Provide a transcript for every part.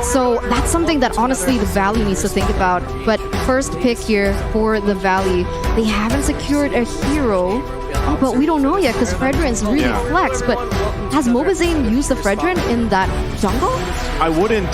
So that's something that honestly the Valley needs to think about. But first pick here for the Valley, they haven't secured a hero. Oh, but we don't know yet because Fredrin's really flex. But has Mobazane used the Fredrin in that jungle? I wouldn't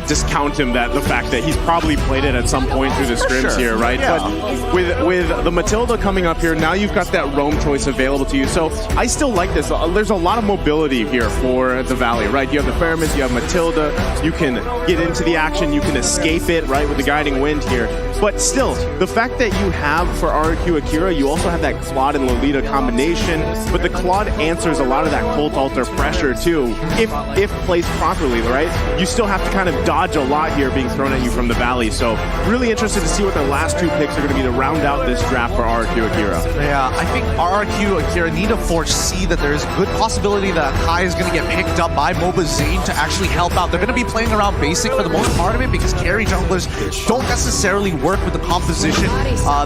discount him the fact that he's probably played it at some point through the scrims here, right? Yeah. But with the Matilda coming up here, now you've got that roam choice available to you. So I still like this. There's a lot of mobility here for the Valley, right? You have the Pheromones, you have Matilda, you can get into the action, you can escape it, right, with the Guiding Wind here. But still, the fact that you have for Rrq Akira, you also have that Claude and Lolita combination, but the Claude answers a lot of that Cold Altar pressure too, if placed properly, right? You still have to kind of dodge a lot here being thrown at you from the Valley. So really interested to see what their last two picks are going to be to round out this draft for Rrq Akira. Yeah, I think Rrq Akira need to foresee that there's a good possibility that Kai is going to get picked up by Mobazane to actually help out. They're going to be playing around basic for the most part of it because carry junglers don't necessarily work with the composition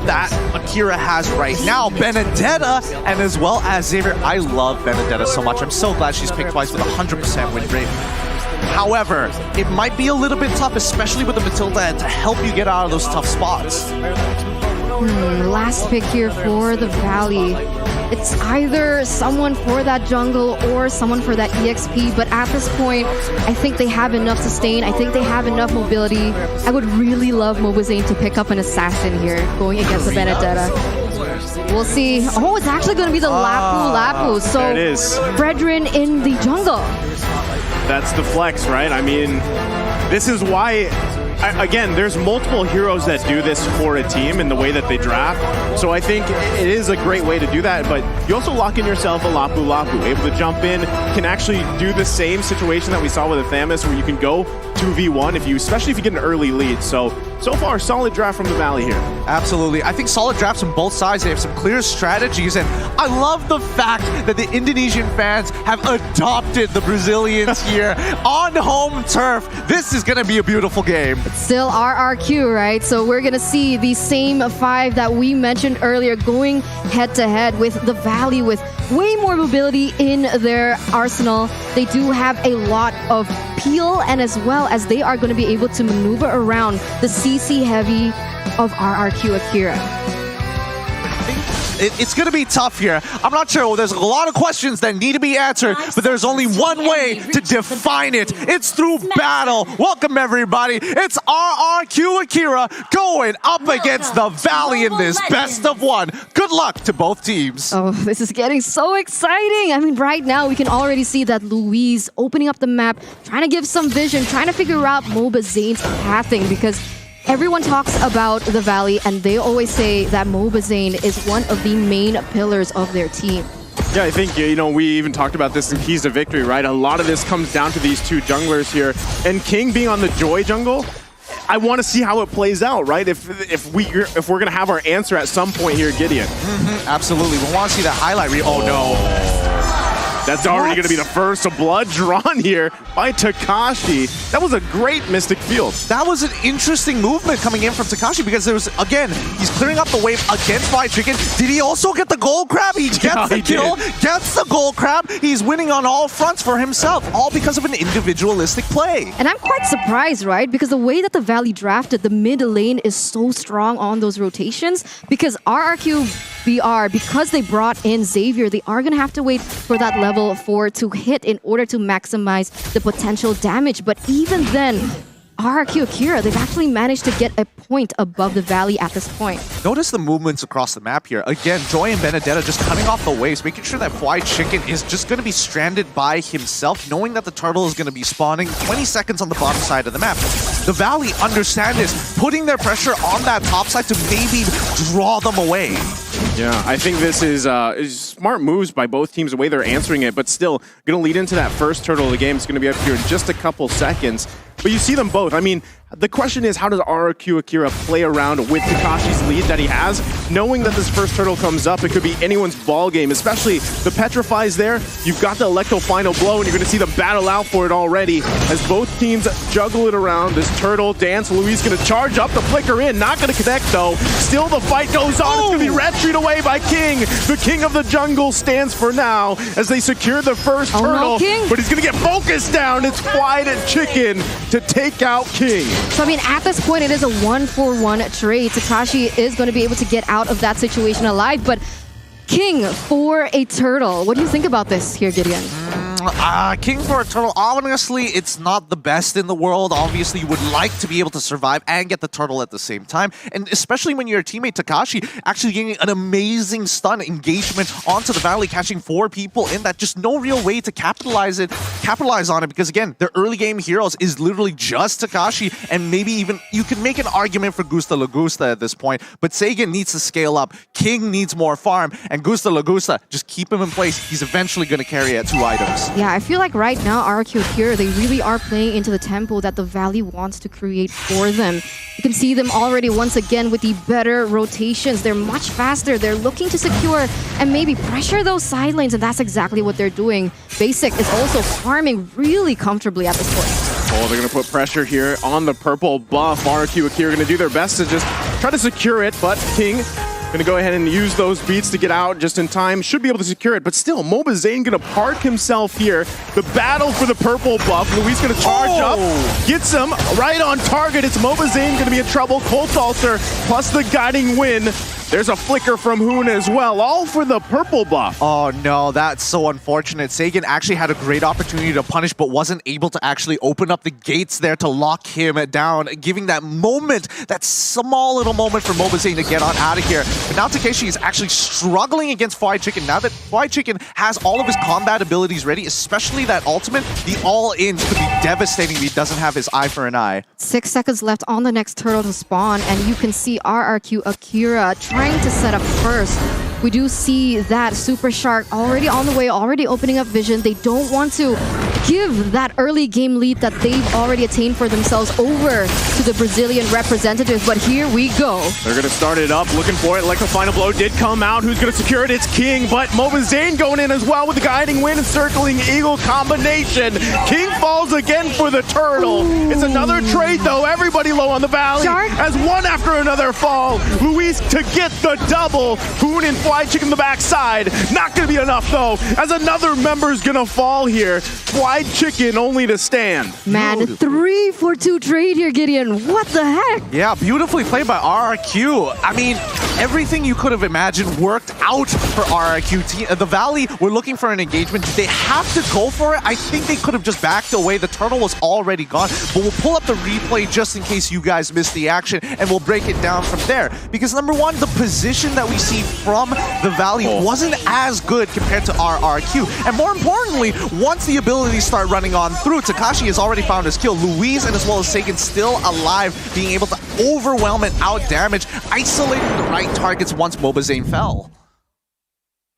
that Akira has right now. Benedetta and as well as Xavier. I love Benedetta so much. I'm so glad she's picked twice with 100% win rate. However, it might be a little bit tough, especially with the Matilda, to help you get out of those tough spots. Last pick here for the Valley. It's either someone for that jungle or someone for that EXP, but at this point, I think they have enough sustain. I think they have enough mobility. I would really love Mobazane to pick up an assassin here going against the Benedetta. We'll see. Oh, it's actually going to be the Lapu. So there it is. Fredrin in the jungle. That's the flex, right? I mean, this is why... Again, there's multiple heroes that do this for a team in the way that they draft. So I think it is a great way to do that, but you also lock in yourself a Lapu, able to jump in, can actually do the same situation that we saw with the Thamus where you can go 2v1, especially if you get an early lead. So far, solid draft from the Valley here. Absolutely. I think solid drafts from both sides. They have some clear strategies, and I love the fact that the Indonesian fans have adopted the Brazilians here on home turf. This is going to be a beautiful game. Still RRQ, right? So we're going to see the same five that we mentioned earlier going head-to-head with the Valley with way more mobility in their arsenal. They do have a lot of peel, and as well as they are going to be able to maneuver around the CC heavy of Rrq Akira. It's going to be tough here. I'm not sure. There's a lot of questions that need to be answered, but there's only one way to define it. It's through battle. Welcome, everybody. It's Rrq Akira going up against the Valley in this best of one. Good luck to both teams. Oh, this is getting so exciting. I mean, right now we can already see that Louise opening up the map, trying to give some vision, trying to figure out Mobazane's pathing, because everyone talks about the Valley, and they always say that Mobazane is one of the main pillars of their team. Yeah, I think, we even talked about this in Keys to Victory, right? A lot of this comes down to these two junglers here. And King being on the Joy jungle, I want to see how it plays out, right? If we're going to have our answer at some point here, Gideon. Absolutely. We want to see that highlight reel. Oh, no. That's already going to be the first blood drawn here by Takashi. That was a great Mystic Field. That was an interesting movement coming in from Takashi because there was, again, he's clearing up the wave against White Chicken. Did he also get the gold crab? He gets the kill, gets the gold crab. He's winning on all fronts for himself, all because of an individualistic play. And I'm quite surprised, right? Because the way that the Valley drafted, the mid lane is so strong on those rotations, because Rrq BR, because they brought in Xavier, they are going to have to wait for that level 4 to hit in order to maximize the potential damage. But even then, Rrq Akira, they've actually managed to get a point above the Valley at this point. Notice the movements across the map here. Again, Joy and Benedetta just cutting off the waves, making sure that White Chicken is just going to be stranded by himself, knowing that the turtle is going to be spawning 20 seconds on the bottom side of the map. The Valley understand this, putting their pressure on that top side to maybe draw them away. Yeah, I think this is smart moves by both teams, the way they're answering it, but still going to lead into that first turtle of the game. It's going to be up here in just a couple seconds. But you see them both. I mean, The question is, how does Rrq Akira play around with Takashi's lead that he has? Knowing that this first turtle comes up, it could be anyone's ball game, especially the Petrify's there. You've got the Electro Final Blow, and you're going to see them battle out for it already as both teams juggle it around. This turtle dance, Luis going to charge up the flicker in, not going to connect though. Still the fight goes on. It's going to be red-treed away by King. The king of the jungle stands for now as they secure the first turtle, no, but he's going to get focused down. It's Fried Chicken to take out King. So, I mean, at this point, it is a 1-for-1 trade. Takashi is going to be able to get out of that situation alive, but King for a turtle. What do you think about this here, Gideon? King for a turtle, honestly, it's not the best in the world. Obviously, you would like to be able to survive and get the turtle at the same time. And especially when your teammate Takashi actually getting an amazing stun engagement onto the Valley, catching 4 people in that. Just no real way to capitalize on it. Because again, their early game heroes is literally just Takashi, and maybe even you can make an argument for Gusta Lagusta at this point. But Sagan needs to scale up. King needs more farm, and Gusta Lagusta, just keep him in place. He's eventually going to carry at 2 items. Yeah, I feel like right now, Rrq Akira, they really are playing into the tempo that the Valley wants to create for them. You can see them already once again with the better rotations. They're much faster. They're looking to secure and maybe pressure those side lanes, and that's exactly what they're doing. Basic is also farming really comfortably at this point. Oh, they're going to put pressure here on the purple buff. Rrq Akira going to do their best to just try to secure it, but King going to go ahead and use those beats to get out just in time. Should be able to secure it, but still, MobaZane going to park himself here. The battle for the purple buff. Luis going to charge up, gets him right on target. It's MobaZane going to be in trouble. Colt Alter plus the guiding win. There's a flicker from Hoon as well, all for the purple buff. Oh no, that's so unfortunate. Sagan actually had a great opportunity to punish, but wasn't able to actually open up the gates there to lock him down, giving that moment, that small little moment for MobaZane to get on out of here. But now Takeshi is actually struggling against Fried Chicken. Now that Fried Chicken has all of his combat abilities ready, especially that ultimate, the all-ins could be devastating if he doesn't have his eye for an eye. 6 seconds left on the next turtle to spawn, and you can see Rrq Akira trying to set up first. We do see that Super Shark already on the way, already opening up vision. They don't want to give that early game lead that they've already attained for themselves over to the Brazilian representatives, but here we go. They're going to start it up, looking for it. Like the final blow did come out. Who's going to secure it? It's King, but MobaZane going in as well with the guiding wind and circling eagle combination. King falls again for the turtle. Ooh. It's another trade though. Everybody low on the Valley Shark. as one after another fall. Luis to get the double. Hoon and Fried Chicken the backside. Not going to be enough though, as another member's going to fall here. Fried Chicken only to stand. Man, 3-for-2 trade here, Gideon. What the heck? Yeah, beautifully played by Rrq. I mean, everything you could have imagined worked out for Rrq. The Valley were looking for an engagement. Did they have to go for it? I think they could have just backed away. The turtle was already gone. But we'll pull up the replay just in case you guys missed the action, and we'll break it down from there. Because number one, the position that we see from the Valley wasn't as good compared to Rrq. And more importantly, once the abilities start running on through, Takashi has already found his kill. Luis and as well as Sagan still alive, being able to overwhelm and out-damage, isolating the right targets once MobaZane fell.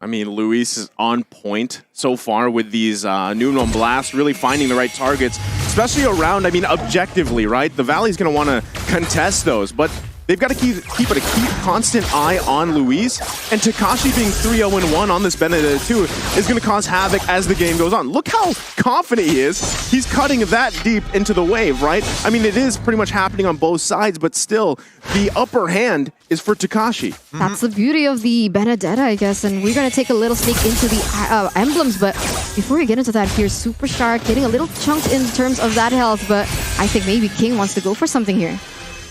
I mean, Luis is on point so far with these Nuno blasts, really finding the right targets, especially around, I mean, objectively, right? The Valley's going to want to contest those, but they've got to keep a constant eye on Luis, and Takashi being 3-0-1 on this Benedetta too is going to cause havoc as the game goes on. Look how confident he is. He's cutting that deep into the wave, right? I mean, it is pretty much happening on both sides, but still, the upper hand is for Takashi. That's the beauty of the Benedetta, I guess, and we're going to take a little sneak into the emblems, but before we get into that, here's Super Shark getting a little chunked in terms of that health, but I think maybe King wants to go for something here.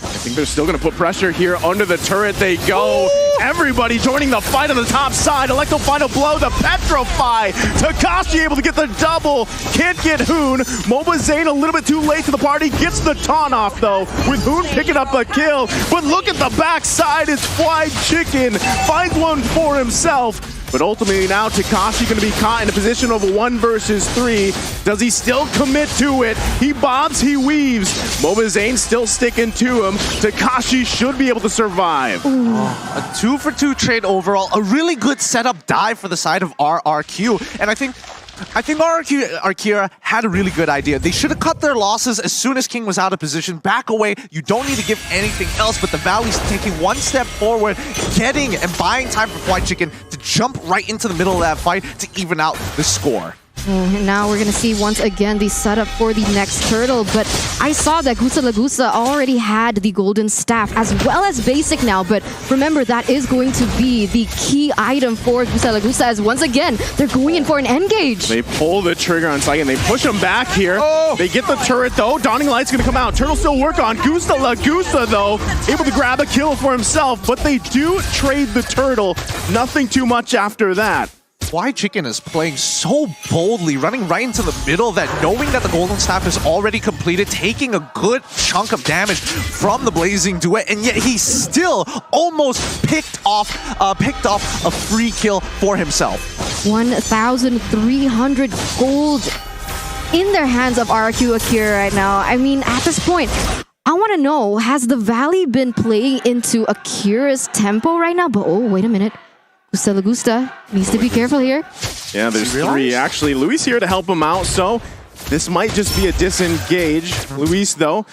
I think they're still going to put pressure here. Under the turret they go. Ooh. Everybody joining the fight on the top side. Electro Final Blow, the Petrify. Takashi able to get the double. Can't get Hoon. MobaZane a little bit too late to the party. Gets the taunt off, though, with Hoon picking up a kill. But look at the backside. It's Fried Chicken. Finds one for himself. But ultimately now Takashi going to be caught in a position of a 1 versus 3. Does he still commit to it? He bobs, he weaves. MobaZane still sticking to him. Takashi should be able to survive. A 2-for-2 trade overall. A really good setup dive for the side of Rrq. And I think I think Rrq Akira had a really good idea. They should have cut their losses as soon as King was out of position. Back away. You don't need to give anything else, but the Valley's taking one step forward, getting and buying time for White Chicken to jump right into the middle of that fight to even out the score. And now we're going to see once again the setup for the next turtle, but I saw that Gusta Lagusa already had the golden staff as well as basic now, but remember that is going to be the key item for Gusta Lagusa as once again they're going in for an engage. They pull the trigger on Saiyan, they push him back here. They get the turret though, Dawning Light's going to come out. Turtle still work on. Gusta Lagusa though, able to grab a kill for himself, but they do trade the turtle. Nothing too much after that. White Chicken is playing so boldly, running right into the middle that knowing that the Golden Staff is already completed, taking a good chunk of damage from the Blazing Duet, and yet he still almost picked off a free kill for himself. 1,300 gold in their hands of Rrq Akira right now. I mean, at this point, I want to know, has the Valley been playing into Akira's tempo right now? But oh, wait a minute. Gusta Lagusa needs to be careful here. Yeah, there's three. Actually, Luis here to help him out, so this might just be a disengage. Luis, though,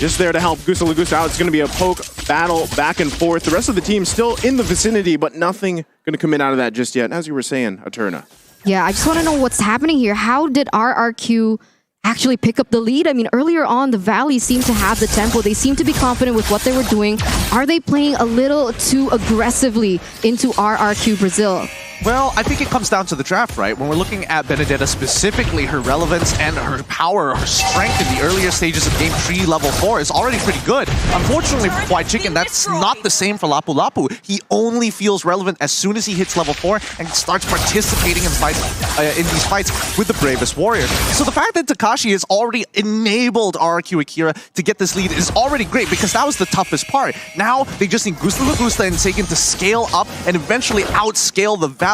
just there to help Gusta Lagusa out. It's going to be a poke battle back and forth. The rest of the team still in the vicinity, but nothing going to come in out of that just yet. As you were saying, Eterna. Yeah, I just want to know what's happening here. How did Rrq actually pick up the lead? I mean, earlier on, the Valley seemed to have the tempo. They seemed to be confident with what they were doing. Are they playing a little too aggressively into Rrq Brazil? Well, I think it comes down to the draft, right? When we're looking at Benedetta specifically, her relevance and her power, her strength in the earlier stages of Game 3, Level 4 is already pretty good. Unfortunately for White Chicken, that's not the same for Lapu Lapu. He only feels relevant as soon as he hits Level 4 and starts participating in these fights with the bravest warrior. So the fact that Takashi has already enabled Rrq Akira to get this lead is already great because that was the toughest part. Now they just need Gusta Lagusa and Seigen to scale up and eventually outscale the Valley.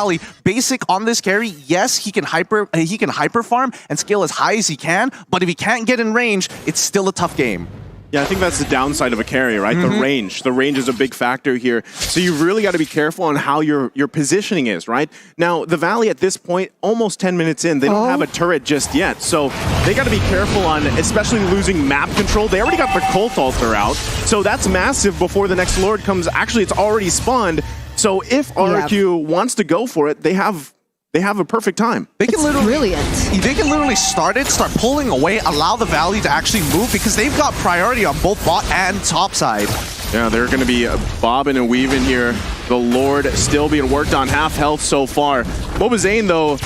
Basic on this carry, yes, he can hyper farm and scale as high as he can, but if he can't get in range, it's still a tough game. Yeah, I think that's the downside of a carry, right? The range. The range is a big factor here. So you've really got to be careful on how your positioning is, right? Now, the Valley at this point, almost 10 minutes in, they don't have a turret just yet. So they got to be careful on especially losing map control. They already got the Cult Altar out. So that's massive before the next Lord comes. Actually, it's already spawned. So if Rrq wants to go for it, they have a perfect time. They can brilliant. They can literally start pulling away, allow the Valley to actually move because they've got priority on both bot and top side. Yeah, they're going to be bobbing and weaving here. The Lord still being worked on, half health so far. Mobazane, though,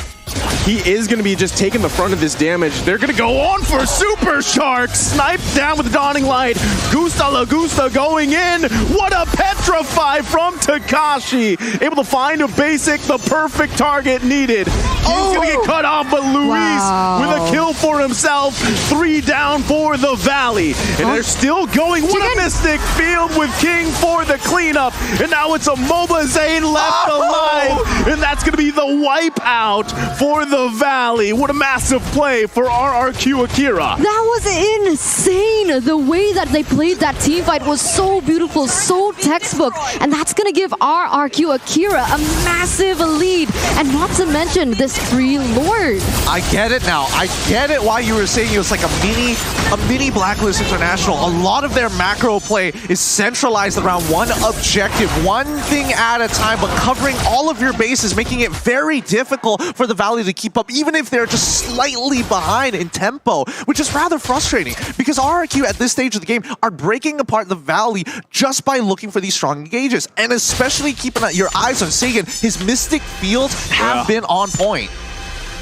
he is going to be just taking the front of this damage. They're going to go on for Super Shark. Sniped down with Dawning Light. Gusta Lagusa going in. What a petrify from Takashi. Able to find a basic, the perfect target needed. He's going to get cut off, but Luis with a kill for himself. 3 down for the Valley. And they're still going. What a mystic field with King for the cleanup. And now it's a Mobazane left alive. And that's going to be the wipe out for the Valley. What a massive play for Rrq Akira. That was insane. The way that they played that team fight was so beautiful, so textbook. And that's going to give Rrq Akira a massive lead. And not to mention this free Lord. I get it now. I get it why you were saying it was like a mini Blacklist International. A lot of their macro play is centralized around one objective, one thing at a time, but covering all of your bases, making it very difficult for the Valley to keep up, even if they're just slightly behind in tempo, which is rather frustrating because Rrq at this stage of the game are breaking apart the Valley just by looking for these strong engages, and especially keeping your eyes on Seigen. His Mystic Fields have been on point.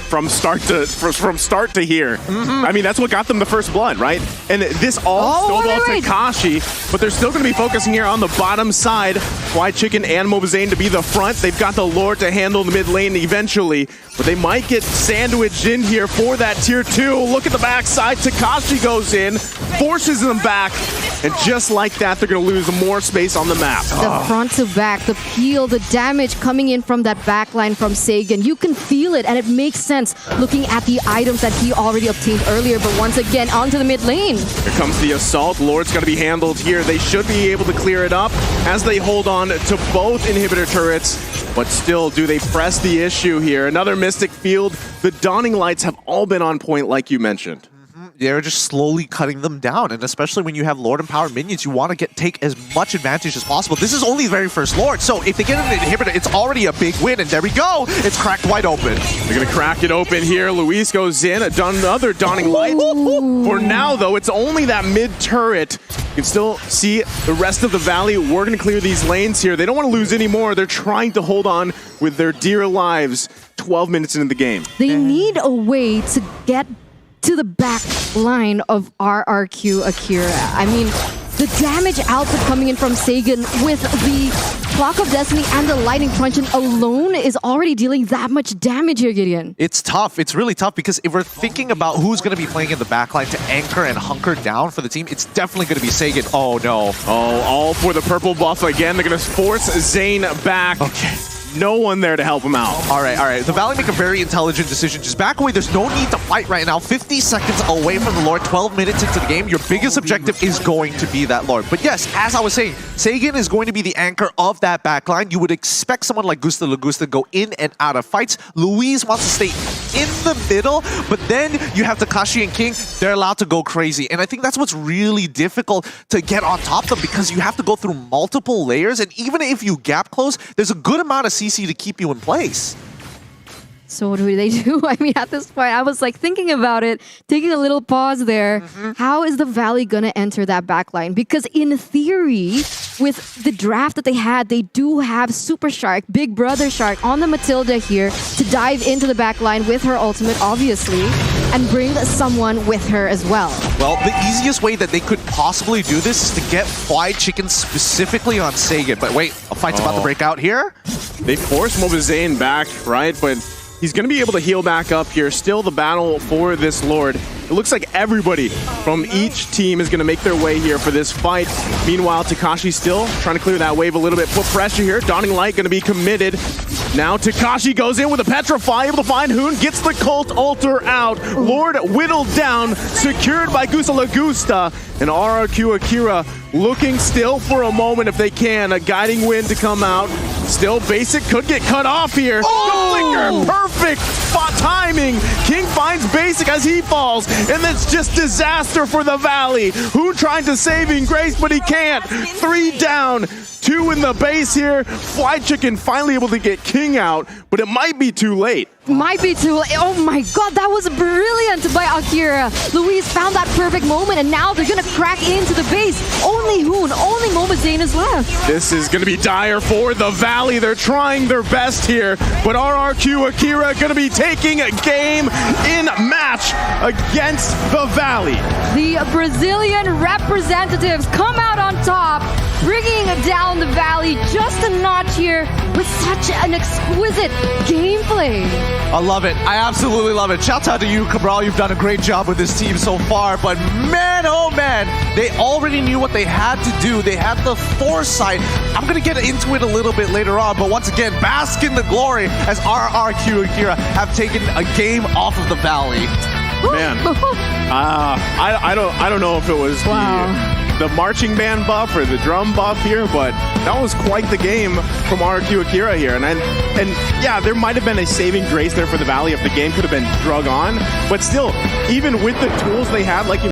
From start to here. I mean, that's what got them the first blood, right? And this all snowballed Takashi, but they're still going to be focusing here on the bottom side. White Chicken and Mobazane to be the front. They've got the Lord to handle the mid lane eventually, but they might get sandwiched in here for that tier 2. Look at the backside. Takashi goes in, forces them back. And just like that, they're going to lose more space on the map. The front to back, the peel, the damage coming in from that backline from Sagan. You can feel it, and it makes sense looking at the items that he already obtained earlier. But once again, onto the mid lane. Here comes the assault. Lord's going to be handled here. They should be able to clear it up as they hold on to both inhibitor turrets. But still, do they press the issue here? Another Mystic Field. The Dawning Lights have all been on point, like you mentioned. They're just slowly cutting them down, and especially when you have Lord Empowered minions, you want to take as much advantage as possible. This is only the very first Lord, so if they get an inhibitor, it's already a big win, and there we go! It's cracked wide open. They're going to crack it open here. Luis goes in, another Dawning Light. For now, though, it's only that mid-turret. You can still see the rest of the Valley. We're going to clear these lanes here. They don't want to lose any more. They're trying to hold on with their dear lives 12 minutes into the game. They need a way to get to the back line of Rrq Akira. I mean, the damage output coming in from Sagan with the Clock of Destiny and the Lightning Truncheon alone is already dealing that much damage here, Gideon. It's tough. It's really tough because if we're thinking about who's going to be playing in the backline to anchor and hunker down for the team, it's definitely going to be Sagan. Oh, no. Oh, all for the purple buff again. They're going to force Zane back. Okay. No one there to help him out. All right. The Valley make a very intelligent decision. Just back away. There's no need to fight right now. 50 seconds away from the Lord, 12 minutes into the game. Your biggest objective is going to be that Lord. But yes, as I was saying, Sagan is going to be the anchor of that backline. You would expect someone like Gusta Lagusta go in and out of fights. Luis wants to stay in the middle, but then you have Takashi and King. They're allowed to go crazy. And I think that's what's really difficult to get on top of them because you have to go through multiple layers. And even if you gap close, there's a good amount of CC to keep you in place. So what do they do? I mean, at this point, I was like thinking about it, taking a little pause there. How is the Valley gonna enter that backline? Because in theory, with the draft that they had, they do have Super Shark, Big Brother Shark on the Matilda here to dive into the backline with her ultimate, obviously, and bring someone with her as well. Well, the easiest way that they could possibly do this is to get fried chicken specifically on Sagan. But wait, a fight's about to break out here. They force Mobazane back, right? But he's going to be able to heal back up here. Still the battle for this Lord. It looks like everybody from each team is going to make their way here for this fight. Meanwhile, Takashi still trying to clear that wave a little bit. Put pressure here. Dawning Light going to be committed. Now Takashi goes in with a Petrify, able to find Hoon, gets the Cult Altar out. Lord whittled down, secured by Gusta Lagusta. And Rrq Akira looking still for a moment if they can. A guiding wind to come out. Still, Basic could get cut off here. The flicker, perfect spot timing. King finds Basic as he falls. And it's just disaster for the Valley. Hoon trying to saving grace, but he can't. 3 down. 2 in the base here. Fly Chicken finally able to get King out, but it might be too late. Might be too late. Oh my god, that was brilliant by Akira. Luis found that perfect moment, and now they're gonna crack into the base. Only Hoon, only Mobazane is left. This is gonna be dire for the Valley. They're trying their best here, but Rrq Akira gonna be taking a game in match against the Valley. The Brazilian representatives come out on top, bringing down the Valley just a notch here with such an exquisite gameplay. I love it. I absolutely love it. Shout out to you, Cabral. You've done a great job with this team so far. But man, oh man, they already knew what they had to do. They had the foresight. I'm going to get into it a little bit later on. But once again, bask in the glory as Rrq Akira have taken a game off of the Valley. Man, I don't know if it was the marching band buff or the drum buff here, but that was quite the game from Rrq Akira here. And yeah, there might have been a saving grace there for the Valley if the game could have been drug on, but still, even with the tools they had, like you